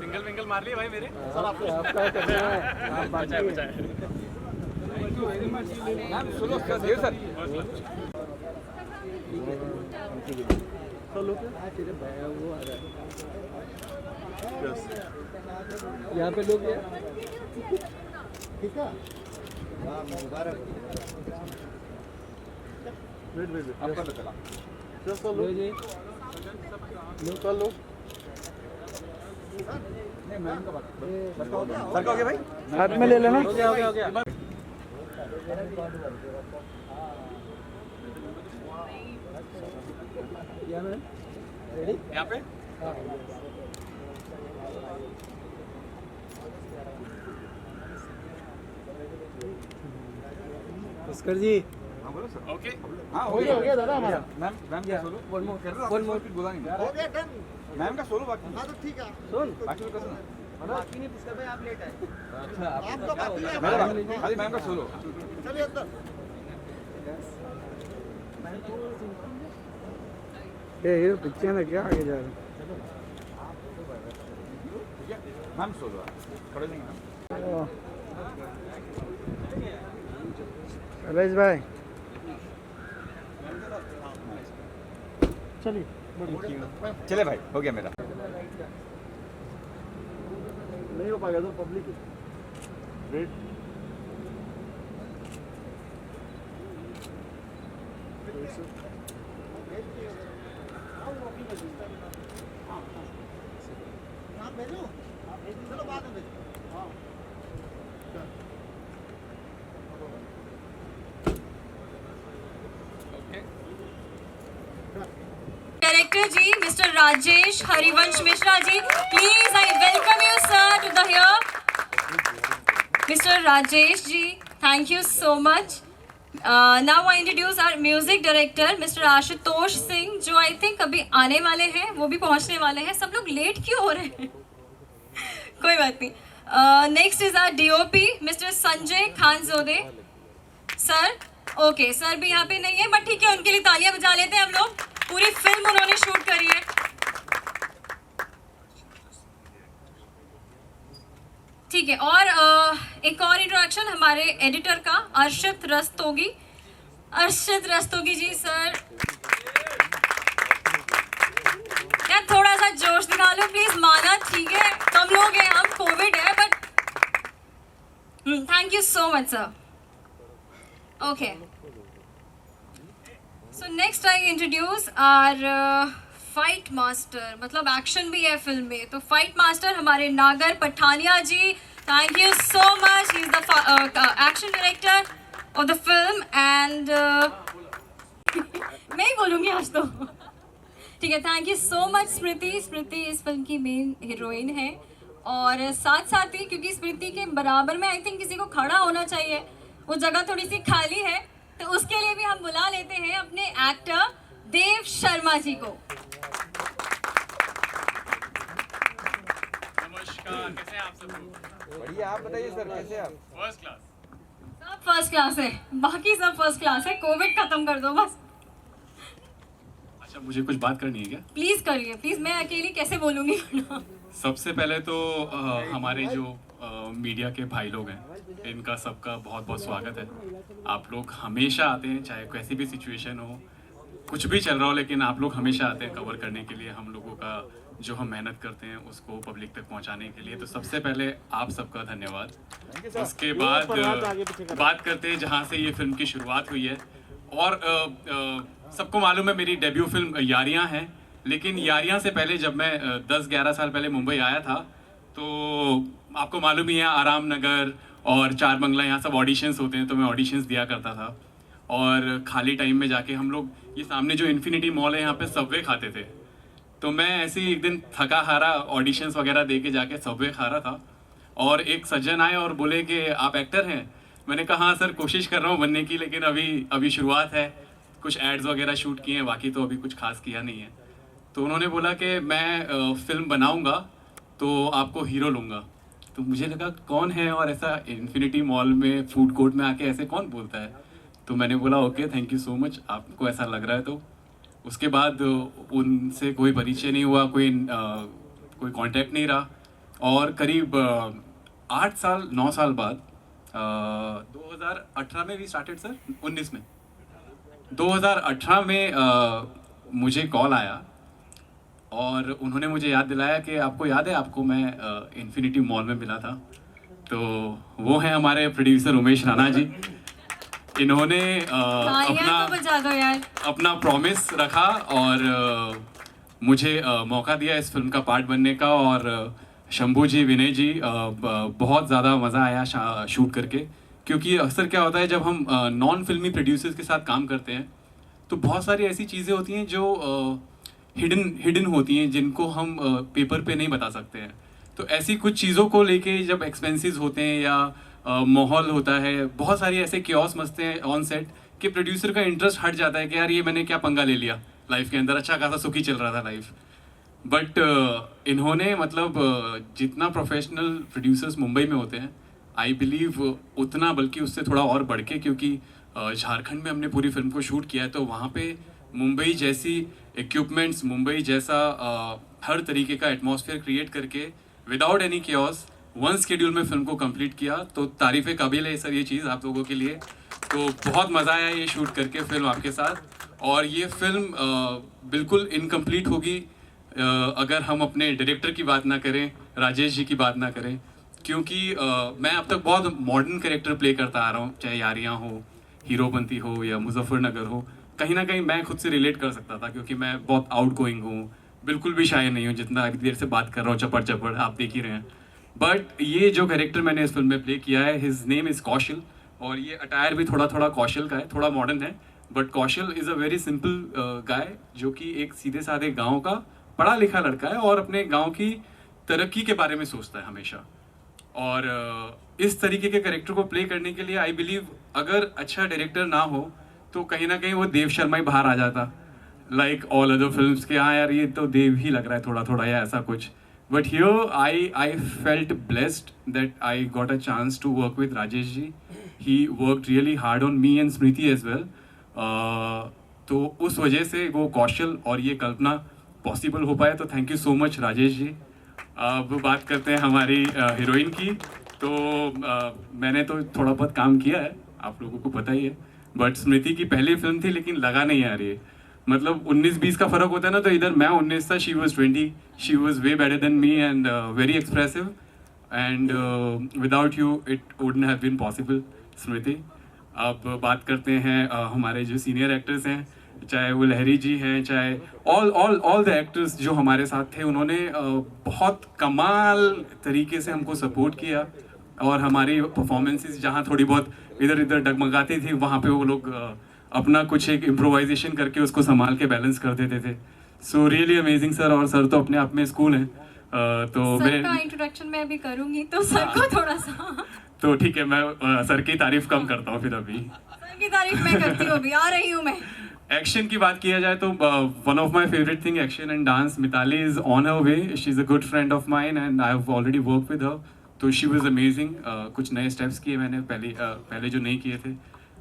Single विंगल मार लिए भाई मेरे। सर आपका करना है, आप बचाए बचाए। Thank you very much ma'am. सुनो सर सर चलो तेरे भैया वो आ रहा है यहाँ पे लोग ठीक है। वेट आपका तो चला चलो जी चलो नहीं मैम का बात सर का हो गया भाई हाथ में ले लेना हो गया रेडी यहाँ पे भास्कर जी हाँ बोलो सर। ओके। हाँ हो गया दादा हमारा। मैम मैम क्या सोलो वन मोर फिर बोला नहीं हो गया डन। मैम का सोलो बाकी। हाँ तो ठीक है सुन बाकी का सुन बाकी नहीं पुष्कर भाई आप लेट आए। अच्छा आपका बाकी है खाली मैम का सोलो। चलिए अंदर ये पिक्चर है क्या आगे जा रहा है मैम सोलो खड़े नहीं मैम। रमेश भाई चलिए चले भाई हो गया मेरा। नहीं हो पाएगा तो पब्लिक रेट चलो बाद में Director ji, Mr. Rajesh Harivansh Mishra ji, please I welcome you sir to the here. Mr. Rajesh ji, thank you so much. Now I introduce our music director Mr. Ashutosh Singh, जो I think अभी आने वाले हैं, वो भी पहुंचने वाले हैं। सब लोग लेट क्यों हो रहे हैं? कोई बात नहीं। Next is our DOP Mr. Sanjay Khanzode. Sir, okay sir भी यहाँ पे नहीं है बट ठीक है, उनके लिए तालियां बजा लेते हैं हम लोग। पूरी फिल्म उन्होंने शूट करी है। ठीक है, और एक और इंट्रोडक्शन हमारे एडिटर का अर्शद रस्तोगी। अर्शद रस्तोगी जी सर, यार थोड़ा सा जोश दिखा लो प्लीज। माना ठीक है कम लोग हैं, हम कोविड है but thank you so much sir. Okay. So next I introduce our fight master, मतलब एक्शन भी है फिल्म में, तो फाइट मास्टर हमारे नागर पठानिया जी। Thank you so much. He is the action director of the film and मैं ही बोलूँगी आज तो। ठीक है, थैंक यू सो मच स्मृति। स्मृति इस फिल्म की मेन हीरोइन है और साथ साथ ही क्योंकि स्मृति के बराबर में आई थिंक किसी को खड़ा होना चाहिए, वो जगह थोड़ी सी खाली है, तो उसके लिए भी हम बुला लेते हैं अपने एक्टर देव शर्मा जी को। नमस्कार, कैसे हैं आप सब? बढ़िया आप बताइए सर कैसे आप? First class. सब फर्स्ट क्लास है, बाकी सब फर्स्ट क्लास है। कोविड खत्म कर दो बस। अच्छा मुझे कुछ बात करनी है क्या? प्लीज करिए प्लीज, मैं अकेली कैसे बोलूंगी। सबसे पहले तो हमारे जो मीडिया के भाई लोग हैं, इनका सबका बहुत बहुत स्वागत है। आप लोग हमेशा आते हैं, चाहे कैसी भी सिचुएशन हो, कुछ भी चल रहा हो, लेकिन आप लोग हमेशा आते हैं कवर करने के लिए हम लोगों का जो हम मेहनत करते हैं उसको पब्लिक तक पहुंचाने के लिए। तो सबसे पहले आप सबका धन्यवाद। उसके बाद बात करते हैं जहां से ये फिल्म की शुरुआत हुई है। और सबको मालूम है मेरी डेब्यू फिल्म यारियां है, लेकिन यारियां से पहले जब मैं 10-11 साल पहले मुंबई आया था, तो आपको मालूम ही है आराम नगर और चार बंगला यहाँ सब ऑडिशंस होते हैं, तो मैं ऑडिशंस दिया करता था। और खाली टाइम में जाके हम लोग ये सामने जो इन्फिनिटी मॉल है यहाँ पे सबवे खाते थे। तो मैं ऐसे ही एक दिन थका हारा ऑडिशंस वगैरह दे के जाके सबवे खा रहा था, और एक सज्जन आए और बोले कि आप एक्टर हैं। मैंने कहा हाँ सर, कोशिश कर रहा हूँ बनने की, लेकिन अभी शुरुआत है, कुछ एड्स वगैरह शूट किए हैं, बाकी तो अभी कुछ खास किया नहीं है। तो उन्होंने बोला कि मैं फिल्म बनाऊंगा तो आपको हीरो लूँगा। तो मुझे लगा कौन है और ऐसा इन्फिनिटी मॉल में फूड कोर्ट में आके ऐसे कौन बोलता है। तो मैंने बोला okay thank you so much, आपको ऐसा लग रहा है। तो उसके बाद उनसे कोई परिचय नहीं हुआ, कोई कांटेक्ट नहीं रहा। और करीब 8 साल 9 साल बाद 2018 में वी स्टार्टेड सर, 19 में 2018 में मुझे कॉल आया और उन्होंने मुझे याद दिलाया कि आपको याद है आपको मैं इन्फिनिटी मॉल में मिला था। तो वो हैं हमारे प्रोड्यूसर उमेश राणा जी। इन्होंने तालियां तो बजा दो यार। अपना प्रॉमिस रखा और मुझे मौका दिया इस फिल्म का पार्ट बनने का। और शंभू जी, विनय जी, बहुत ज़्यादा मज़ा आया शूट करके, क्योंकि अक्सर क्या होता है जब हम नॉन फिल्मी प्रोड्यूसर्स के साथ काम करते हैं तो बहुत सारी ऐसी चीज़ें होती हैं जो हिडन होती हैं, जिनको हम पेपर पे नहीं बता सकते हैं। तो ऐसी कुछ चीज़ों को लेके जब एक्सपेंसेस होते हैं या माहौल होता है, बहुत सारी ऐसे क्योस मचते हैं ऑन सेट कि प्रोड्यूसर का इंटरेस्ट हट जाता है कि यार ये मैंने क्या पंगा ले लिया लाइफ के अंदर, अच्छा खासा सुखी चल रहा था लाइफ। बट इन्होंने मतलब जितना प्रोफेशनल प्रोड्यूसर्स मुंबई में होते हैं, आई बिलीव उतना, बल्कि उससे थोड़ा और बढ़ के, क्योंकि झारखंड में हमने पूरी फिल्म को शूट किया है। तो वहाँ पे मुंबई जैसी इक्विपमेंट्स, मुंबई जैसा हर तरीके का एटमॉस्फेयर क्रिएट करके without any chaos one schedule में फिल्म को कंप्लीट किया। तो तारीफ़े काबिल है सर ये चीज़ आप लोगों के लिए। तो बहुत मज़ा आया ये शूट करके फिल्म आपके साथ। और ये फिल्म बिल्कुल इनकम्प्लीट होगी अगर हम अपने डायरेक्टर की बात ना करें, राजेश जी की बात ना करें, क्योंकि मैं अब तक बहुत मॉडर्न कैरेक्टर प्ले करता आ रहा हूँ, चाहे यारियाँ हो, हीरोपंती हो या मुजफ्फरनगर हो। कहीं ना कहीं मैं खुद से रिलेट कर सकता था, क्योंकि मैं बहुत आउट गोइंग हूँ, बिल्कुल भी शाय नहीं हूँ, जितना अभी देर से बात कर रहा हूँ चपड़ चपड़ आप देख ही रहे हैं। बट ये जो कैरेक्टर मैंने इस फिल्म में प्ले किया है, हिज नेम इज़ कौशल, और ये अटायर भी थोड़ा थोड़ा कौशल का है, थोड़ा मॉडर्न है। But Kaushal is a very simple guy, जो कि एक सीधे साधे गाँव का पढ़ा लिखा लड़का है और अपने गाँव की तरक्की के बारे में सोचता है हमेशा। और इस तरीके के कैरेक्टर को प्ले करने के लिए आई बिलीव अगर अच्छा डायरेक्टर ना हो तो कहीं ना कहीं वो देव शर्मा ही बाहर आ जाता, लाइक ऑल अदर फिल्म्स के। हाँ यार ये तो देव ही लग रहा है थोड़ा थोड़ा या ऐसा कुछ। But here I felt blessed that I got a chance to work with Rajesh ji. He worked really hard on me and Smriti as well. तो उस वजह से वो कौशल और ये कल्पना पॉसिबल हो पाया। तो thank you so much Rajesh ji. अब बात करते हैं हमारी हीरोइन की। तो मैंने तो थोड़ा बहुत काम किया है, आप लोगों को पता ही है। बट स्मृति की पहली फिल्म थी, लेकिन लगा नहीं यार ये, मतलब 19-20 का फ़र्क होता है ना। तो इधर मैं 19 था, she was 20, she was way better than me and very expressive, and without you it wouldn't have been possible Smriti. अब बात करते हैं हमारे जो सीनियर एक्टर्स हैं, चाहे वो लहरी जी हैं, चाहे ऑल द एक्टर्स जो हमारे साथ थे। उन्होंने बहुत कमाल तरीके से हमको सपोर्ट किया, और हमारी परफॉर्मेंसेस जहाँ थोड़ी बहुत इधर इधर डगमगाती थी, वहाँ पे वो लोग अपना कुछ एक इम्प्रोवाइजेशन करके उसको संभाल के बैलेंस कर देते थे। So really amazing sir. और सर तो अपने आप में स्कूल हैं। तो सर मैं का इंट्रोडक्शन मैं अभी करूँगी, तो सर को थोड़ा सा तो ठीक है, मैं सर की तारीफ कम करता हूँ फिर। अभी सर की तारीफ मैं करती हूँ, अभी आ रही हूँ मैं। एक्शन की बात किया जाए तो one of my favourite thing action and dance. Mitali is on her way, she is a good friend of mine and I have already work with her. तो शी वॉज अमेजिंग। कुछ नए स्टेप्स किए मैंने पहले जो नहीं किए थे।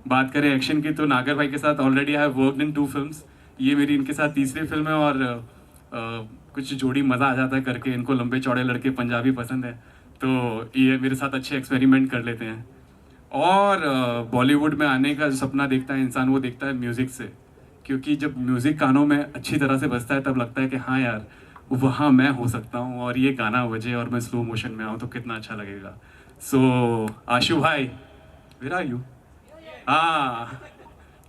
बात करें एक्शन की तो नागर भाई के साथ already I have worked in 2 films. ये मेरी इनके साथ तीसरी फिल्म है, और कुछ जोड़ी मज़ा आ जाता है करके। इनको लंबे चौड़े लड़के पंजाबी पसंद है, तो ये मेरे साथ अच्छे एक्सपेरिमेंट कर लेते हैं। और बॉलीवुड में आने का जो सपना देखता है इंसान, वो देखता है म्यूज़िक से, क्योंकि जब म्यूज़िक कानों में अच्छी तरह से बजता है तब लगता है कि हाँ यार वहाँ मैं हो सकता हूँ, और ये गाना बजे और मैं स्लो मोशन में आऊँ तो कितना अच्छा लगेगा। सो आशु भाई, वेयर आर यू? हाँ,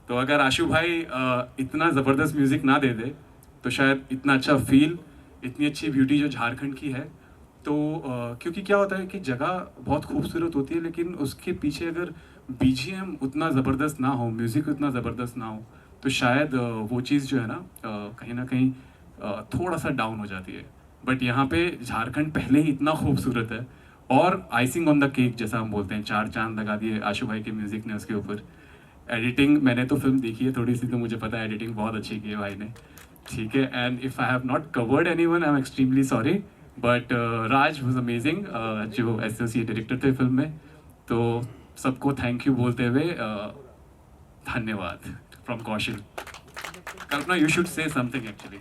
तो अगर आशु भाई इतना ज़बरदस्त म्यूज़िक ना दे दे तो शायद इतना अच्छा फील, इतनी अच्छी ब्यूटी जो झारखंड की है। तो क्योंकि क्या होता है कि जगह बहुत खूबसूरत होती है, लेकिन उसके पीछे अगर बीजीएम उतना ज़बरदस्त ना हो, म्यूज़िक उतना ज़बरदस्त ना हो, तो शायद वो चीज़ जो है ना कहीं ना कहीं थोड़ा सा डाउन हो जाती है। बट यहाँ पे झारखंड पहले ही इतना खूबसूरत है, और आइसिंग ऑन द केक जैसा हम बोलते हैं, 4 चांद लगा दिए आशु भाई के म्यूज़िक ने उसके ऊपर। एडिटिंग मैंने तो फिल्म देखी है थोड़ी सी, तो मुझे पता है एडिटिंग बहुत अच्छी की है भाई ने, ठीक है। And if I have not covered anyone, I am extremely sorry. But Raj was amazing, जो एसोसिएट डायरेक्टर थे फिल्म में। तो सबको थैंक यू बोलते हुए धन्यवाद from Kaushal. Kalpana, you should say something actually.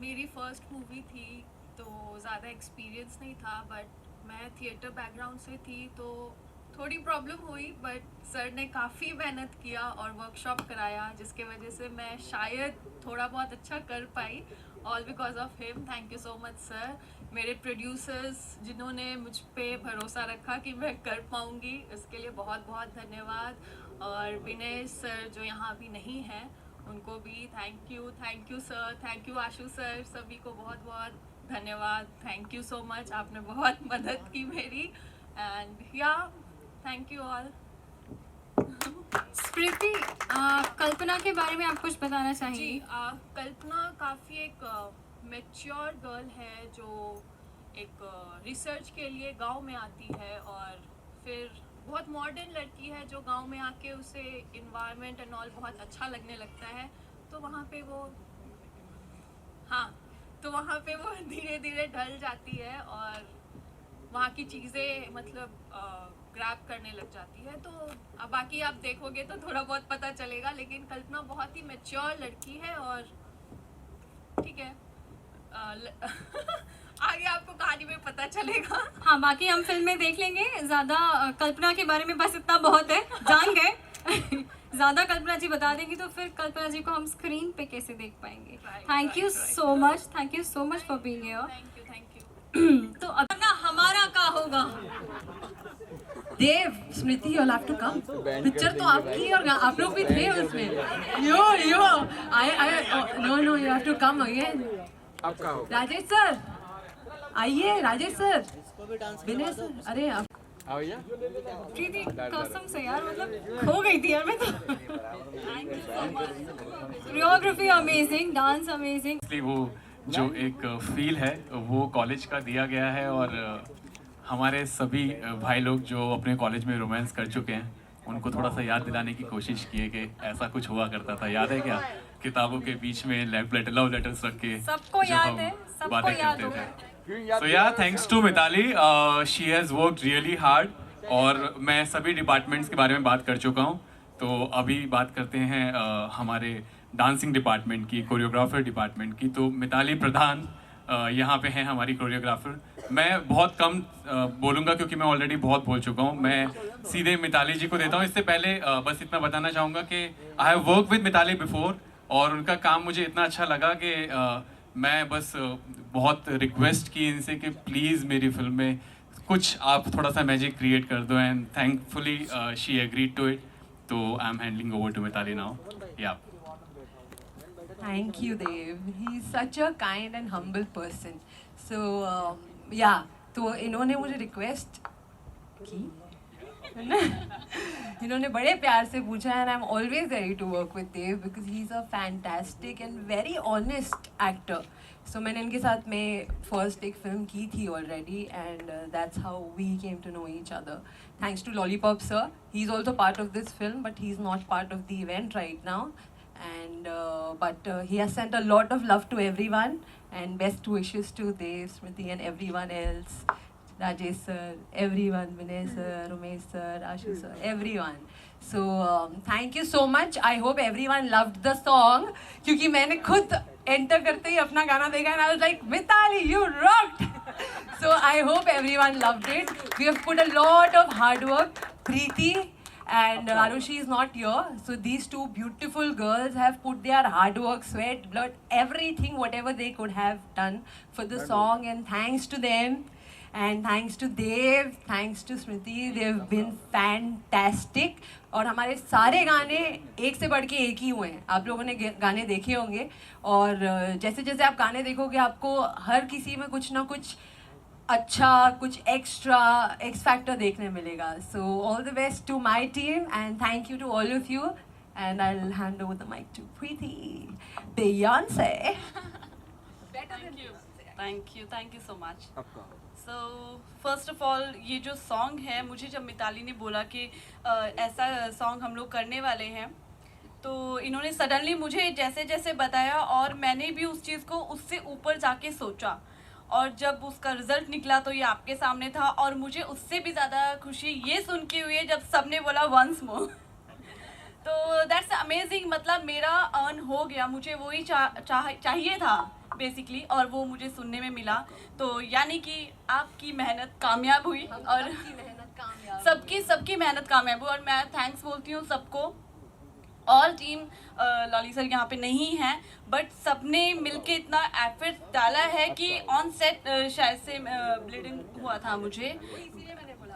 मेरी फर्स्ट मूवी थी तो ज़्यादा एक्सपीरियंस नहीं था, बट मैं थिएटर बैकग्राउंड से थी तो थोड़ी प्रॉब्लम हुई, बट सर ने काफ़ी मेहनत किया और वर्कशॉप कराया, जिसके वजह से मैं शायद थोड़ा बहुत अच्छा कर पाई। All because of him, thank you so much sir. मेरे प्रोड्यूसर्स जिन्होंने मुझ पे भरोसा रखा कि मैं कर पाऊँगी, उसके लिए बहुत बहुत धन्यवाद। और विनय सर जो यहाँ अभी नहीं हैं, उनको भी thank you sir, thank you Ashu sir, सभी को बहुत बहुत धन्यवाद। थैंक यू सो मच, आपने बहुत मदद की मेरी। एंड या थैंक यू ऑल। स्मृति, कल्पना के बारे में आप कुछ बताना जी, चाहिए? कल्पना काफ़ी एक मैच्योर गर्ल है जो एक रिसर्च के लिए गांव में आती है, और फिर बहुत मॉडर्न लड़की है जो गांव में आके उसे इन्वायरमेंट एंड ऑल बहुत अच्छा लगने लगता है। तो वहाँ पे वो धीरे धीरे ढल जाती है और वहाँ की चीज़ें मतलब ग्रैब करने लग जाती है। तो अब बाकी आप देखोगे तो थोड़ा बहुत पता चलेगा, लेकिन कल्पना बहुत ही मैच्योर लड़की है। और ठीक है, आगे आपको कहानी में पता चलेगा। हाँ, बाकी हम फिल्म में देख लेंगे। ज़्यादा कल्पना के बारे में बस इतना बहुत है, जान गए। ज़्यादा कल्पना जी बता देंगी तो फिर कल्पना जी को हम स्क्रीन पे कैसे देख पाएंगे। Thank you so much for being here. Thank you. तो अब ना हमारा क्या होगा? देव, स्मृति, you'll have to come. Picture तो आपकी और आप लोग भी थे उसमें। No, you have to come again. आपका हो राजेश सर, आइए राजेश सर, विनय सर, अरे आप आओ भैया। प्रीति, कसम से यार, मतलब खो गई थी यार मैं तो। Choreography amazing, dance amazing. इसलिए वो जो एक फील है वो कॉलेज का दिया गया है, और हमारे सभी भाई लोग जो अपने कॉलेज में रोमांस कर चुके हैं उनको थोड़ा सा याद दिलाने की कोशिश की है कि ऐसा कुछ हुआ करता था। याद है क्या? किताबों के बीच में लव लेटर्स रख के सबको जो याद हम है, सबको बातें याद करते होगा। थे। So yeah, thanks to Mitali, she has worked really hard। और मैं सभी डिपार्टमेंट्स के बारे में बात कर चुका हूँ, तो अभी बात करते हैं हमारे डांसिंग डिपार्टमेंट की, कोरियोग्राफर डिपार्टमेंट की। तो मिताली प्रधान यहाँ पे हैं हमारी कोरियोग्राफर। मैं बहुत कम बोलूँगा क्योंकि मैं ऑलरेडी बहुत बोल चुका हूँ। मैं सीधे मिताली जी को देता हूँ। इससे पहले बस इतना बताना चाहूँगा कि I have work with Mitali before, और उनका काम मुझे इतना अच्छा लगा कि मैं बस बहुत रिक्वेस्ट की इनसे कि प्लीज़ मेरी फिल्म में कुछ आप थोड़ा सा मैजिक क्रिएट कर दो, and thankfully she agreed to it. तो I am handling over to Mithali now. Yeah Thank you, Dev. He's such a kind and humble person. So, yeah. तो इन्होंने मुझे रिक्वेस्ट की, इन्होंने बड़े प्यार से पूछा, and I am always ready to work with Dev because he is a fantastic and very honest actor. So मैंने इनके साथ में फर्स्ट एक फिल्म की थी already, and that's how we came to know each other. Thanks to lollipop sir, he is also part of this film but he is not part of the event right now, and but he has sent a lot of love to everyone, and best wishes to Dev, Smriti and everyone else, Rajesh sir, everyone, Vinay sir, Umesh sir, Ashu sir, everyone. So thank you so much. I hope everyone loved the song, क्योंकि मैंने खुद enter करते ही अपना गाना देखा and I was like, Mitali, you rocked. So I hope everyone loved it. We have put a lot of hard work. Preeti and Arushi is not here, so these two beautiful girls have put their hard work, sweat, blood, everything, whatever they could have done for the song, and thanks to them, and thanks to Dev, thanks to Smriti, they've been fantastic। और हमारे सारे गाने एक से बढ़ के एक ही हुए हैं। आप लोगों ने गाने देखे होंगे, और जैसे जैसे आप गाने देखोगे आपको हर किसी में कुछ ना कुछ अच्छा, कुछ एक्स्ट्रा एक्स फैक्टर देखने मिलेगा। So all the best to my team, and thank you to all of you, and I will hand over the mic to Preeti Beyonce. Thank you so much. आपका सो फर्स्ट ऑफ ऑल, ये जो song है, मुझे जब मिताली ने बोला कि ऐसा सॉन्ग हम लोग करने वाले हैं, तो इन्होंने सडनली मुझे जैसे जैसे बताया और मैंने भी उस चीज़ को उससे ऊपर जाके सोचा, और जब उसका रिजल्ट निकला तो ये आपके सामने था, और मुझे उससे भी ज़्यादा खुशी ये सुन के हुई है जब सबने बोला वंस मोर। तो दैट्स अमेजिंग, मतलब मेरा अर्न हो गया, मुझे वही चाहिए था बेसिकली, और वो मुझे सुनने में मिला। तो यानी कि आपकी मेहनत कामयाब हुई और सबकी मेहनत कामयाब हुई, और मैं थैंक्स बोलती हूँ सबको। ऑल टीम लॉली सर यहाँ पे नहीं हैं, बट सबने मिलके इतना एफर्ट डाला है कि ऑन सेट शायद से ब्लीडिंग हुआ था मुझे,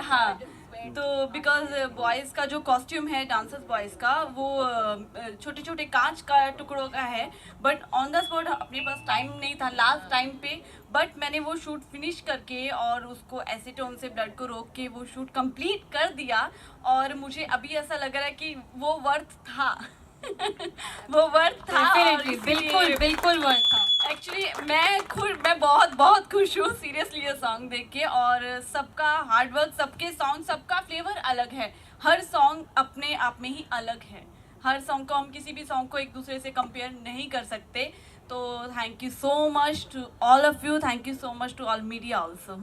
हाँ। तो बिकॉज बॉयज़ का जो कॉस्ट्यूम है डांसर्स बॉयज़ का वो छोटे छोटे कांच का टुकड़ों का है, बट ऑन द स्पॉट अपने पास टाइम नहीं था लास्ट टाइम पे, बट मैंने वो शूट फिनिश करके और उसको एसीटोन से ब्लड को रोक के वो शूट कंप्लीट कर दिया, और मुझे अभी ऐसा लग रहा है कि वो वर्थ था। वो वर्थ था, बिल्कुल बिल्कुल वर्थ था। एक्चुअली मैं बहुत खुश हूँ सीरियसली ये सॉन्ग देख के, और सबका हार्डवर्क, सबके सॉन्ग, सबका फ्लेवर अलग है, हर सॉन्ग अपने आप में ही अलग है, हर सॉन्ग को हम किसी भी सॉन्ग को एक दूसरे से कंपेयर नहीं कर सकते। तो thank you so much to all of you, thank you so much to all media also.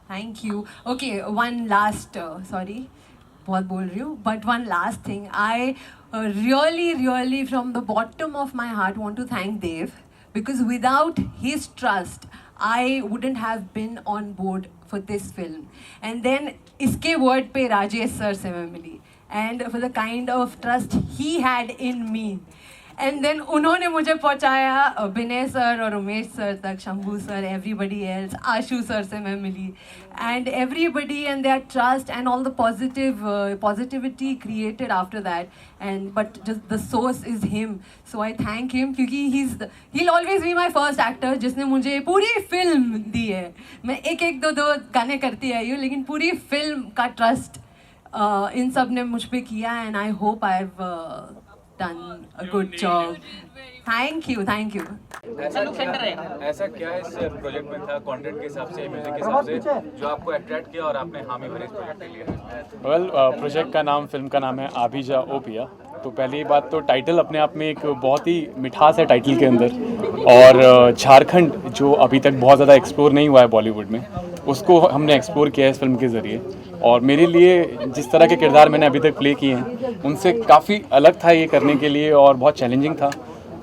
Thank you. Okay, one last, sorry, बहुत बोल रही हूँ, but one last thing. I really from the bottom of my heart want to thank Dev, because without his trust, I wouldn't have been on board for this film. And then इसके word पे Rajesh sir से मैं मिली, and for the kind of trust he had in me. And then उन्होंने मुझे पहुंचाया Vinay sir और Umesh sir तक, Shambhu sir, everybody else, Ashu sir से मैं मिली, and everybody and their trust and all the positivity created after that, and but just the source is him, so I thank him, क्योंकि he will always be my first actor जिसने मुझे पूरी film दी है। मैं एक दो गाने करती आई हूँ, लेकिन पूरी फिल्म का ट्रस्ट इन सब ने मुझ पर किया, and I hope I have done a good job. Thank you. ऐसा क्या इस प्रोजेक्ट में था कंटेंट के हिसाब से, म्यूजिक के हिसाब से, जो आपको अट्रैक्ट किया और आपने हामी भरे इस प्रोजेक्ट के लिए? वेल, प्रोजेक्ट का नाम, फिल्म का नाम है आभिजा ओ पिया। तो पहली बात तो टाइटल अपने आप में एक बहुत ही मिठास है टाइटल के अंदर, और झारखंड जो अभी तक बहुत ज़्यादा एक्सप्लोर नहीं हुआ है बॉलीवुड में, उसको हमने एक्सप्लोर किया है इस फिल्म के ज़रिए। और मेरे लिए जिस तरह के किरदार मैंने अभी तक प्ले किए हैं उनसे काफ़ी अलग था ये करने के लिए, और बहुत चैलेंजिंग था।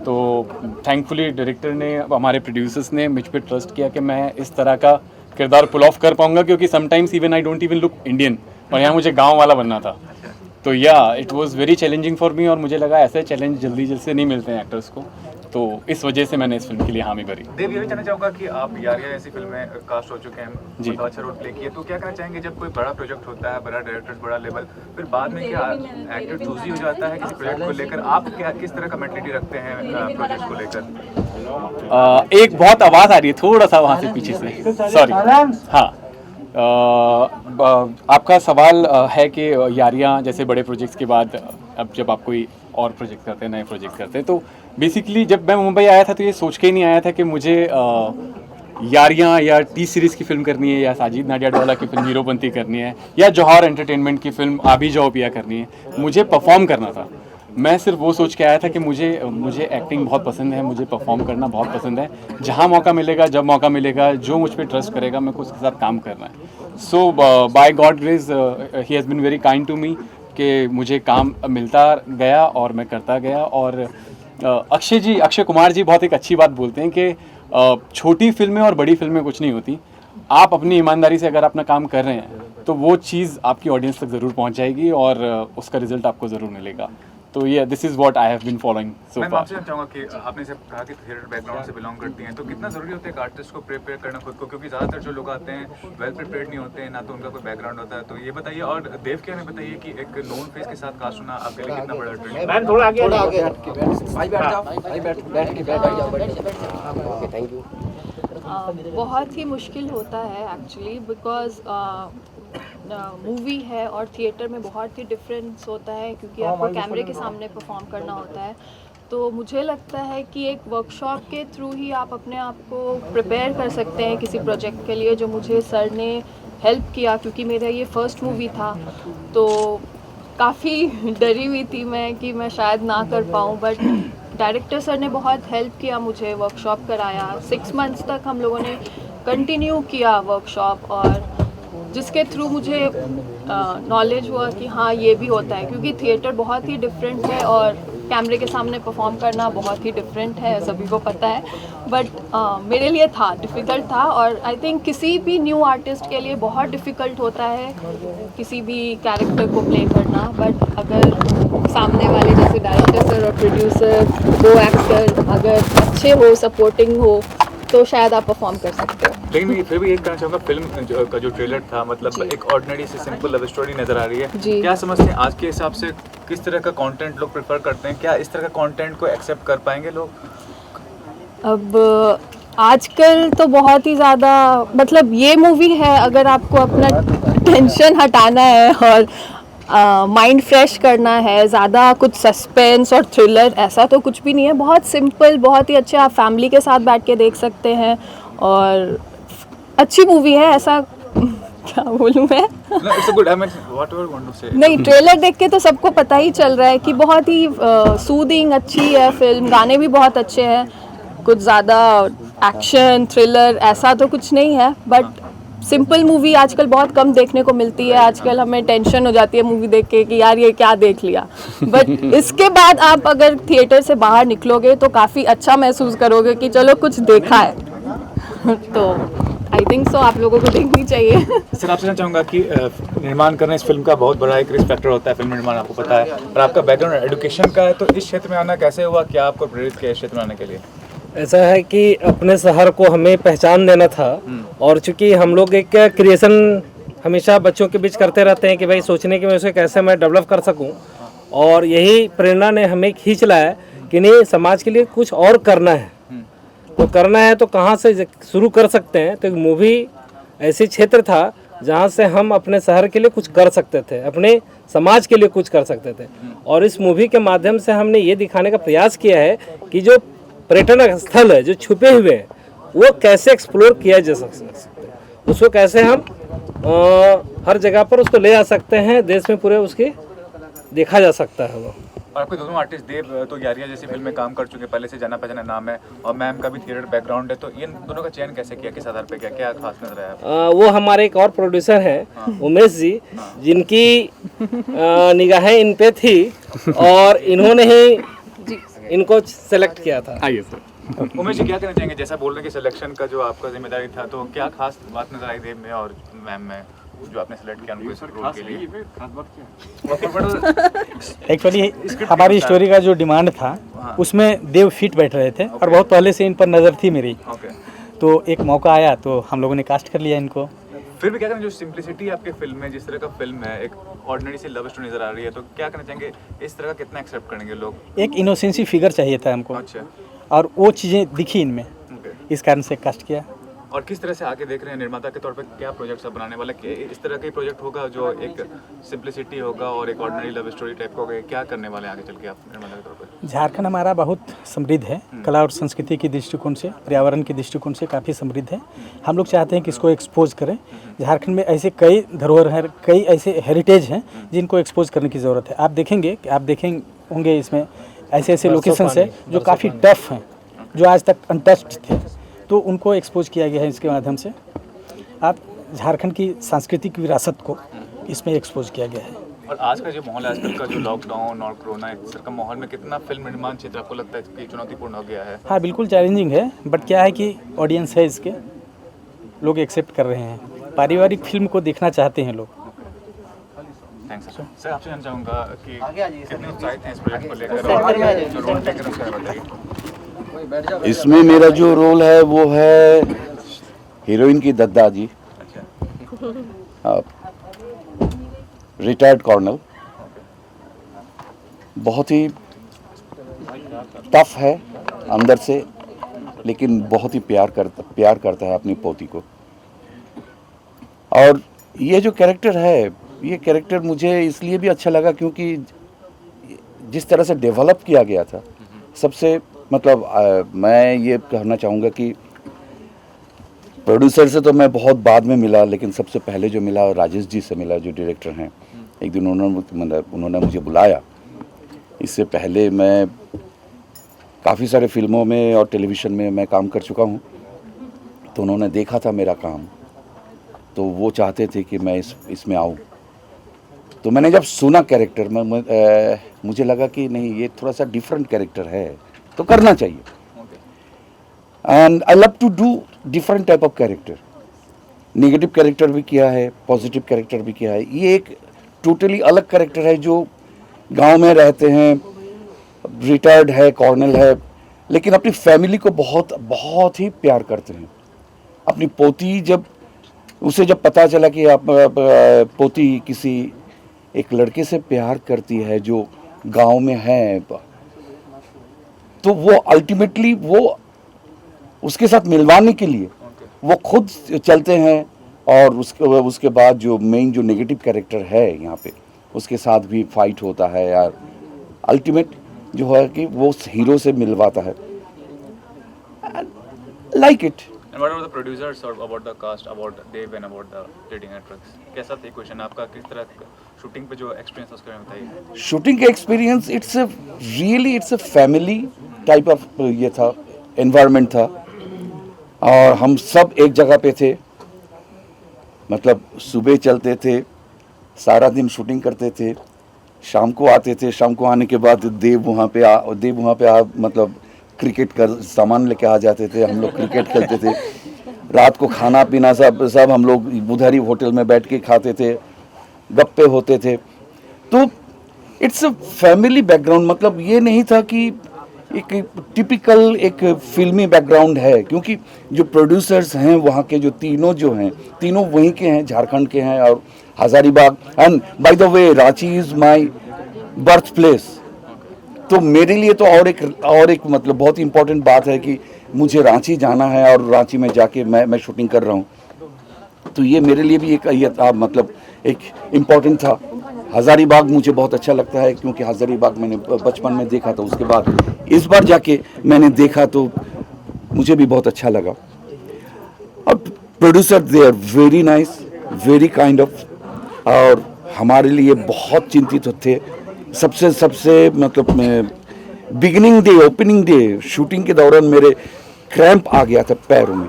तो थैंकफुली डायरेक्टर ने, हमारे प्रोड्यूसर्स ने मुझ पर ट्रस्ट किया कि मैं इस तरह का किरदार पुल ऑफ कर पाऊँगा, क्योंकि sometimes even I don't even look Indian, और यहाँ मुझे गाँव वाला बनना था। तो it was very challenging for me, और मुझे लगा ऐसे चैलेंज जल्दी से नहीं मिलते हैं एक्टर्स को, तो इस वजह से मैंने इस फिल्म के लिए हामी भरी। देव, ये भी जानना चाहूँगा कि आप यारिया ऐसी फिल्म में कास्ट हो चुके हैं, जी, बहुत अच्छा रोल प्ले किया, तो क्या कहना चाहेंगे जब कोई बड़ा प्रोजेक्ट होता है, बड़ा डायरेक्टर, बड़ा लेवल, फिर बाद में क्या एक्टर चूजी हो जाता है किसी प्रोजेक्ट को लेकर, आप क्या किस तरह का मेंटलिटी रखते हैं प्रोजेक्ट को लेकर? एक बहुत आवाज़ आ रही है थोड़ा सा वहाँ से पीछे से, सॉरी। हाँ, आपका सवाल है कि यारियाँ जैसे बड़े प्रोजेक्ट्स के बाद अब जब आप कोई और प्रोजेक्ट करते हैं, नए प्रोजेक्ट करते हैं, तो बेसिकली जब मैं मुंबई आया था तो ये सोच के ही नहीं आया था कि मुझे यारियाँ या टी सीरीज़ की फिल्म करनी है, या साजिद नाडियाडवाला की फिल्म हीरोपंती करनी है, या जौहर एंटरटेनमेंट की फिल्म आभिजा ओ पिया करनी है। मुझे परफॉर्म करना था। मैं सिर्फ वो सोच के आया था कि मुझे एक्टिंग बहुत पसंद है, मुझे परफॉर्म करना बहुत पसंद है। जहाँ मौका मिलेगा, जब मौका मिलेगा, जो मुझ पर ट्रस्ट करेगा, मेरे को उसके साथ काम करना है। So by god grace he has been very kind to me कि मुझे काम मिलता गया और मैं करता गया। और अक्षय कुमार जी बहुत एक अच्छी बात बोलते हैं कि छोटी फिल्में और बड़ी फिल्में कुछ नहीं होती, आप अपनी ईमानदारी से अगर अपना काम कर रहे हैं तो वो चीज़ आपकी ऑडियंस तक ज़रूर पहुंच जाएगी और उसका रिजल्ट आपको ज़रूर मिलेगा। तो this is what I have been following so far. मैं आपसे चाहूँगा कि आपने जब कहा कि थिएटर बैकग्राउंड से बिलोंग करती हैं, तो कितना ज़रूरी होता है एक आर्टिस्ट को प्रिपेयर करना खुद को, क्योंकि ज़्यादातर जो लोग आते हैं वेल प्रिपेयर्ड नहीं होते हैं, ना तो उनका कोई बैकग्राउंड होता है। तो ये बताइए, और देव के हमें बताइए कि एक नोन फेस के साथ कास्ट होना आपके लिए कितना बड़ा ट्रेंड? मैम थोड़ा आगे थैंक यू। बहुत ही मुश्किल होता है एक्चुअली, बिकॉज मूवी है और थिएटर में बहुत ही डिफरेंस होता है, क्योंकि आपको कैमरे के सामने परफॉर्म करना होता है। तो मुझे लगता है कि एक वर्कशॉप के थ्रू ही आप अपने आप को प्रिपेयर कर सकते हैं किसी प्रोजेक्ट के लिए, जो मुझे सर ने हेल्प किया, क्योंकि मेरा ये फर्स्ट मूवी था। तो काफ़ी डरी हुई थी मैं कि मैं शायद ना कर पाऊँ, बट डायरेक्टर सर ने बहुत हेल्प किया मुझे, वर्कशॉप कराया। 6 मंथ्स तक हम लोगों ने कंटिन्यू किया वर्कशॉप, और जिसके थ्रू मुझे नॉलेज हुआ कि हाँ ये भी होता है, क्योंकि थिएटर बहुत ही डिफरेंट है और कैमरे के सामने परफॉर्म करना बहुत ही डिफरेंट है, सभी को पता है। बट मेरे लिए था, डिफ़िकल्ट था, और आई थिंक किसी भी न्यू आर्टिस्ट के लिए बहुत डिफ़िकल्ट होता है किसी भी कैरेक्टर को प्ले करना। बट अगर सामने वाले जैसे डायरेक्टर सर और प्रोड्यूसर, दो एक्टर अगर अच्छे हो, सपोर्टिंग हो, तो शायद आप परफॉर्म कर सकते हो। लेकिन फिर भी एक कहना चाहूँगा, फिल्म का जो ट्रेलर था, मतलब एक ऑर्डिनरी से सिंपल लव स्टोरी नज़र आ रही है। जी। क्या समझते हैं आज के हिसाब से किस तरह का कंटेंट लोग प्रेफर करते हैं? क्या इस तरह का कंटेंट को एक्सेप्ट कर पाएंगे लोग? अब आजकल तो बहुत ही ज़्यादा, मतलब ये मूवी है अगर आपको अपना टेंशन हटाना है और माइंड फ्रेश करना है, ज़्यादा कुछ सस्पेंस और थ्रिलर ऐसा तो कुछ भी नहीं है, बहुत सिंपल, बहुत ही अच्छे, आप फैमिली के साथ बैठ के देख सकते हैं और अच्छी मूवी है। ऐसा क्या बोलूँ मैं? It's a good, I mean, whatever you want to say. नहीं, ट्रेलर देख के तो सबको पता ही चल रहा है कि बहुत ही सूदिंग अच्छी है फिल्म, गाने भी बहुत अच्छे हैं, कुछ ज़्यादा एक्शन थ्रिलर ऐसा तो कुछ नहीं है, बट सिंपल मूवी आजकल बहुत कम देखने को मिलती है। आजकल हमें टेंशन हो जाती है मूवी देख के कि यार ये क्या देख लिया, बट इसके बाद आप अगर थिएटर से बाहर निकलोगे तो काफ़ी अच्छा महसूस करोगे कि चलो कुछ देखा है। तो आई थिंक सो आप लोगों को देखनी चाहिए। सर, आपसे चाहूँगा कि निर्माण करना इस फिल्म का बहुत बड़ा एक रिस्क फैक्टर होता है, फिल्म निर्माण आपको पता है, और आपका बैकग्राउंड एजुकेशन का है, तो इस क्षेत्र में आना कैसे हुआ? क्या आपको प्रेरित किया इस क्षेत्र में आने के लिए? ऐसा है कि अपने शहर को हमें पहचान देना था, और चूंकि हम लोग एक क्रिएशन हमेशा बच्चों के बीच करते रहते हैं कि भाई सोचने की वजह से कैसे मैं डेवलप कर सकूं, और यही प्रेरणा ने हमें खींच लाया कि नहीं, समाज के लिए कुछ और करना है। तो करना है तो कहाँ से शुरू कर सकते हैं? तो मूवी ऐसे क्षेत्र था जहाँ से हम अपने शहर के लिए कुछ कर सकते थे, अपने समाज के लिए कुछ कर सकते थे, और इस मूवी के माध्यम से हमने ये दिखाने का प्रयास किया है कि जो पर्यटन स्थल है, जो छुपे हुए हैं, वो कैसे एक्सप्लोर किया जा सकता है, उसको कैसे हम हर जगह पर उसको ले जा सकते हैं, देश में पूरे उसकी देखा जा सकता है वो। और आपके दोनों आर्टिस्ट देव तो यारिया जैसी फिल्म में काम कर चुके, पहले से जाना पहचाना नाम है, और मैम का भी थिएटर बैकग्राउंड है, तो इन दोनों का चयन कैसे किया, किस आधार पे किया, क्या खास नजर आया? वो हमारे एक और प्रोड्यूसर हैं, उमेश जी, जिनकी निगाहें इन पे थी और इन्होंने ही इनको सेलेक्ट किया था। आइए सर। उमेश जी, क्या कहना चाहेंगे? जैसा बोल रहे हैं कि सिलेक्शन का जो आपका जिम्मेदारी था, तो क्या खास बात नजर आई देव में और मैम में जो आपने सेलेक्ट किया उनको इस रोल के लिए? एक्चुअली हमारी स्टोरी का जो डिमांड था उसमें देव फिट बैठ रहे थे, और बहुत पहले से इन पर नज़र थी मेरी, तो एक मौका आया तो हम लोगों ने कास्ट कर लिया इनको। फिर भी क्या कहना, जो सिंप्लिसिटी आपके फिल्म में, जिस तरह का फिल्म है, एक ऑर्डिनरी सी लव स्टोरी नजर आ रही है, तो क्या कहना चाहेंगे, इस तरह का कितना एक्सेप्ट करेंगे लोग? एक इनोसेंसी फिगर चाहिए था हमको, अच्छा, और वो चीज़ें दिखी इनमें, इस कारण से कास्ट किया। और किस तरह से आगे देख रहे हैं निर्माता के तौर पे, क्या प्रोजेक्ट्स आप बनाने वाले? इस तरह का प्रोजेक्ट होगा जो एक सिंप्लिसिटी होगा और एक ऑर्डिनरी लव स्टोरी टाइप का होगा? क्या करने वाले आगे चल के आप निर्माता के तौर पे? झारखंड हमारा बहुत समृद्ध है, कला और संस्कृति की दृष्टिकोण से, पर्यावरण की दृष्टिकोण से काफ़ी समृद्ध है। हम लोग चाहते हैं कि इसको एक्सपोज करें। झारखंड में ऐसे कई धरोहर हैं, कई ऐसे हेरिटेज हैं जिनको एक्सपोज करने की ज़रूरत है। आप देखेंगे होंगे इसमें ऐसे ऐसे लोकेशंस है जो काफ़ी टफ हैं, जो आज तक अनटच्ड थे, तो उनको एक्सपोज किया गया है इसके माध्यम से। आप झारखंड की सांस्कृतिक विरासत को इसमें एक्सपोज किया गया है। और आज का जो माहौल है, आजकल का जो लॉकडाउन और कोरोना इस तरह का माहौल में, कितना फिल्म निर्माण क्षेत्र आपको लगता है कि चुनौतीपूर्ण हो गया है? हाँ, बिल्कुल चैलेंजिंग है, बट क्या है कि ऑडियंस है इसके, लोग एक्सेप्ट कर रहे हैं, पारिवारिक फिल्म को देखना चाहते हैं लोग। Thanks sir. आपसे जानना चाहूँगा कि कितने उत्साहित हैं इस प्रोजेक्ट को लेकर, और जो रोल टेकर उसका बताइए। इसमें मेरा जो रोल है वो है हीरोइन की दद्दा जी, रिटायर्ड कर्नल। बहुत ही टफ है अंदर से, लेकिन बहुत ही प्यार करता है अपनी पोती को। और ये जो कैरेक्टर है, ये कैरेक्टर मुझे इसलिए भी अच्छा लगा क्योंकि जिस तरह से डेवलप किया गया था, सबसे मतलब मैं ये कहना चाहूँगा कि प्रोड्यूसर से तो मैं बहुत बाद में मिला, लेकिन सबसे पहले जो मिला राजेश जी से मिला, जो डायरेक्टर हैं। एक दिन उन्होंने मुझे बुलाया। इससे पहले मैं काफ़ी सारे फिल्मों में और टेलीविज़न में मैं काम कर चुका हूँ, तो उन्होंने देखा था मेरा काम, तो वो चाहते थे कि मैं इसमें आऊँ। तो मैंने जब सुना कैरेक्टर में मुझे लगा कि नहीं, ये थोड़ा सा डिफरेंट कैरेक्टर है, तो करना चाहिए। And I love to do different type of character. Negative character भी किया है, पॉजिटिव कैरेक्टर भी किया है। ये एक टोटली अलग कैरेक्टर है जो गांव में रहते हैं, रिटायर्ड है, कॉर्नल है, लेकिन अपनी फैमिली को बहुत बहुत ही प्यार करते हैं। अपनी पोती जब पता चला कि आप पोती किसी एक लड़के से प्यार करती है जो गांव में है, तो वो अल्टीमेटली वो उसके साथ मिलवाने के लिए वो खुद चलते हैं। और उसके बाद जो मेन जो नेगेटिव कैरेक्टर है यहाँ पे, उसके साथ भी फाइट होता है यार। अल्टीमेट जो है कि वो हीरो से मिलवाता है। Like it. And what about the producers or about the cast, about Dev and about the leading actress? कैसा था क्वेश्चन आपका, किस तरह शूटिंग पे जो एक्सपीरियंस उसके बारे में बताइए। शूटिंग का experience it's a family type of ये था, एनवायरनमेंट था, और हम सब एक जगह पे थे। मतलब सुबह चलते थे, सारा दिन शूटिंग करते थे, शाम को आते थे। शाम को आने के बाद देव वहाँ पे आ मतलब क्रिकेट का सामान लेके आ जाते थे। हम लोग क्रिकेट खेलते थे। रात को खाना पीना सब हम लोग उधर ही होटल में बैठ के खाते थे, गप्पे होते थे। तो इट्स अ फैमिली बैकग्राउंड। मतलब ये नहीं था कि एक टिपिकल एक फिल्मी बैकग्राउंड है, क्योंकि जो प्रोड्यूसर्स हैं वहाँ के जो हैं तीनों वहीं के हैं, झारखंड के हैं और Hazaribagh. And by the way Ranchi is my birth place. तो मेरे लिए तो और एक मतलब बहुत इम्पोर्टेंट बात है कि मुझे रांची जाना है और रांची में जाके मैं शूटिंग कर रहा हूँ। तो ये मेरे लिए भी मतलब एक इम्पोर्टेंट था। हजारीबाग मुझे बहुत अच्छा लगता है, क्योंकि हजारीबाग मैंने बचपन में देखा था। उसके बाद इस बार जाके मैंने देखा तो मुझे भी बहुत अच्छा लगा। और producer they are very nice, very kind of, और हमारे लिए बहुत चिंतित थे। सबसे मतलब beginning day, opening day, shooting के दौरान मेरे क्रैम्प आ गया था पैरों में।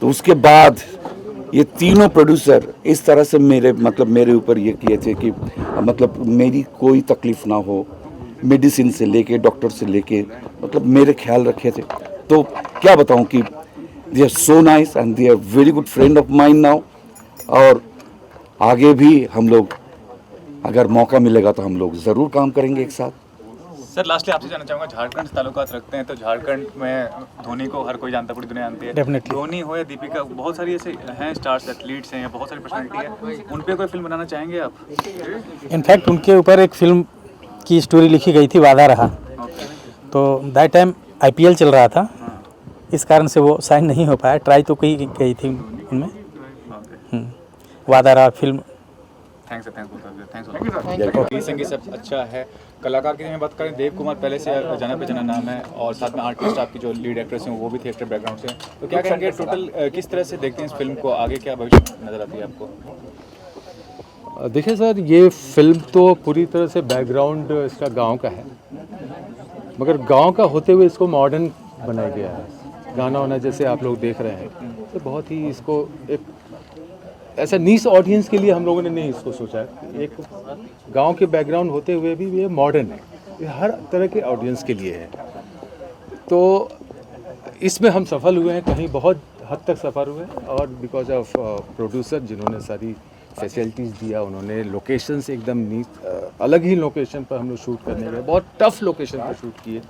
तो उसके बाद ये तीनों प्रोड्यूसर इस तरह से मेरे ऊपर ये किए थे कि मतलब मेरी कोई तकलीफ ना हो, मेडिसिन से लेके डॉक्टर से लेके मतलब मेरे ख्याल रखे थे। तो क्या बताऊं कि they are so nice and they are very good friend of mine now. और आगे भी हम लोग अगर मौका मिलेगा तो हम लोग ज़रूर काम करेंगे एक साथ। सर लास्टली आपसे जानना चाहूँगा, झारखंड से ताल्लुकात रखते हैं, तो झारखंड में धोनी को हर कोई जानता है, पूरी दुनिया जानती है। Definitely. धोनी हो या दीपिका, बहुत सारी ऐसे हैं स्टार्स, एथलीट्स हैं, या बहुत सारी पर्सनैलिटी है, उन पे कोई फिल्म बनाना चाहेंगे आप? इनफैक्ट उनके ऊपर एक फिल्म की स्टोरी लिखी गई थी, वादा रहा। तो दैट टाइम IPL चल रहा था, इस कारण से वो साइन नहीं हो पाया। ट्राई तो की गई थी उनमें। वादा रहा फिल्म। थैंक्स संगीत सब अच्छा है। कलाकार की मैं बात करें, देव कुमार पहले से जाना पहचाना नाम है, और साथ में आर्टिस्ट आपकी जो लीड एक्ट्रेस हैं वो भी थिएटर बैकग्राउंड से। तो क्या कहेंगे टोटल किस तरह से देखते हैं इस फिल्म को, आगे क्या भविष्य नजर आती है आपको? देखिए सर, ये फिल्म तो पूरी तरह से बैकग्राउंड इसका गांव का है, मगर गांव का होते हुए इसको मॉडर्न बनाया गया है। गाना वाना जैसे आप लोग देख रहे हैं, तो बहुत ही इसको एक ऐसा नीस ऑडियंस के लिए हम लोगों ने नहीं इसको सोचा है। एक गांव के बैकग्राउंड होते हुए भी ये मॉडर्न है, ये हर तरह के ऑडियंस के लिए है। तो इसमें हम सफल हुए हैं, कहीं बहुत हद तक सफल हुए, और बिकॉज ऑफ प्रोड्यूसर जिन्होंने सारी फैसिलिटीज़ दिया, उन्होंने लोकेशंस एकदम अलग ही लोकेशन पर हम लोग शूट करने गए, बहुत टफ लोकेशन पर शूट किए।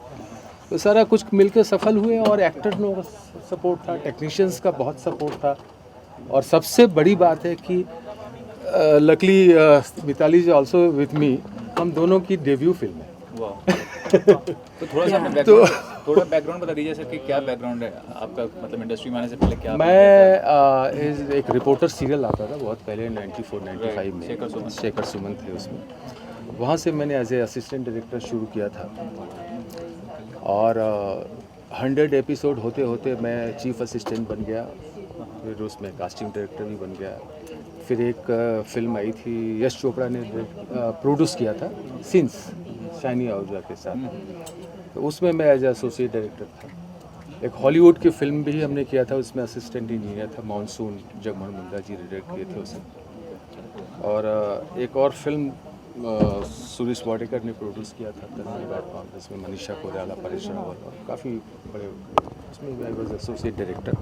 तो सारा कुछ मिलकर सफल हुए, और एक्टर लोगों का सपोर्ट था, टेक्नीशियंस का बहुत सपोर्ट था, और सबसे बड़ी बात है कि luckily Mitali ji also with me, हम दोनों की डेब्यू फिल्म है। तो थोड़ा सा थोड़ा बैकग्राउंड बता दीजिए सर कि क्या बैकग्राउंड है आपका, मतलब इंडस्ट्री में आने से पहले क्या? मैं एक रिपोर्टर सीरियल आता था बहुत पहले 94-95 में, शेखर सुमन थे उसमें। वहाँ से मैंने एज ए असिस्टेंट डायरेक्टर शुरू किया था, और 100 एपिसोड होते होते मैं चीफ असिस्टेंट बन गया, फिर उसमें कास्टिंग डायरेक्टर भी बन गया। फिर एक फिल्म आई थी यश चोपड़ा ने प्रोड्यूस किया था, सिंस, शाइनी आहूजा के साथ, तो उसमें मैं एज एसोसिएट डायरेक्टर था। एक हॉलीवुड की फिल्म भी हमने किया था, उसमें असिस्टेंट इंजीनियर था, मानसून, जगमोहन मुंडा जी डायरेक्ट किए थे उसे। और एक और फिल्म सुरेश वाडेकर ने प्रोड्यूस किया था, जिसमें मनीषा कोइराला, परेश रावल और काफ़ी बड़े, उसमें आई वाज एसोसिएट डायरेक्टर।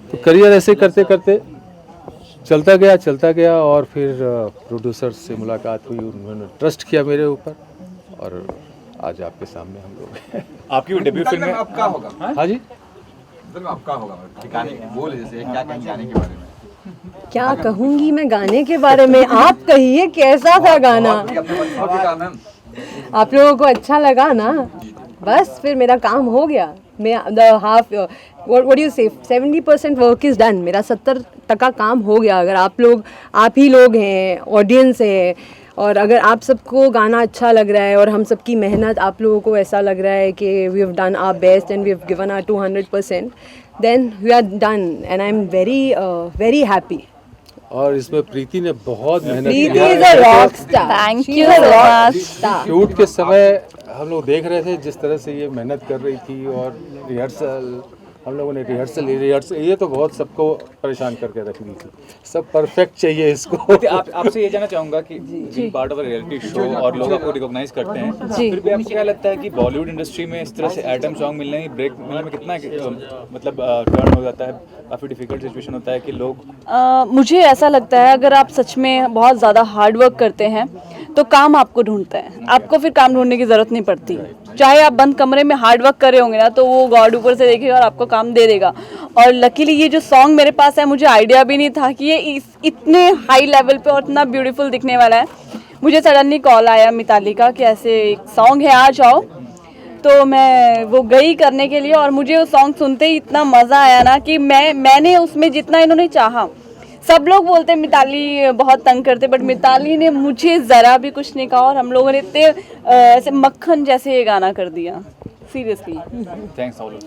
तो करियर ऐसे करते करते चलता गया और फिर प्रोड्यूसर से मुलाकात हुई, उन्होंने ट्रस्ट किया मेरे ऊपर और आज आपके सामने हम लोग हैं। आपकी डेब्यू फिल्म में अब क्या होगा? हाँ जी, फिल्म अब क्या होगा? गाने बोल जैसे क्या कहेंगे गाने के बारे में? क्या कहूँगी मैं गाने के बारे में, आप कहिए कैसा था गाना? आप लोगों को अच्छा लगा ना, बस फिर मेरा काम हो गया। मैं what do you say, 70% work is done. मेरा 70% काम हो गया। अगर आप ही लोग हैं, ऑडियंस है, और अगर आप सबको गाना अच्छा लग रहा है और हम सबकी मेहनत आप लोगों को ऐसा लग रहा है कि we have done our best and we have given our 200%, then we are done and I am very happy. और इसमें प्रीति ने बहुत मेहनत की Preeti is a rock star. Thank you so much. Shoot के समय हम लोग देख रहे थे जिस तरह से ये मेहनत कर रही थी, और रिहर्सल हम लोगों ने रिहर्सल ये तो बहुत सबको परेशान करके रख दी थी। सब परफेक्ट चाहिए इसको। आपसे ये जानना चाहूँगा कि being part of a reality show और लोग आपको रिकॉग्नाइज करते हैं, फिर भी आपको क्या लगता है कि बॉलीवुड इंडस्ट्री में इस तरह से आइटम सॉन्ग मिलने, ब्रेक मिलने में कितना मतलब टर्न हो जाता है? काफ़ी डिफिकल्ट सिचुएशन होता है कि लोग मुझे ऐसा लगता है अगर आप सच में बहुत ज़्यादा हार्ड वर्क करते हैं तो काम आपको ढूंढता है, आपको फिर काम ढूंढने की ज़रूरत नहीं पड़ती। चाहे आप बंद कमरे में हार्ड वर्क कर रहे होंगे ना, तो वो गॉड ऊपर से देखेगा और आपको काम दे देगा। और लकीली ये जो सॉन्ग मेरे पास है, मुझे आइडिया भी नहीं था कि ये इतने हाई लेवल पे और इतना ब्यूटीफुल दिखने वाला है। मुझे सडनली कॉल आया मिताली का कि ऐसे एक सॉन्ग है, आ जाओ। तो मैं वो गई करने के लिए, और मुझे वो सॉन्ग सुनते ही इतना मज़ा आया ना कि मैंने उसमें जितना इन्होंने चाहा। सब लोग बोलते मिताली बहुत तंग करते, बट मिताली ने मुझे ज़रा भी कुछ नहीं कहा और हम लोगों ने इतने ऐसे मक्खन जैसे ये गाना कर दिया, सीरियसली। Thanks all.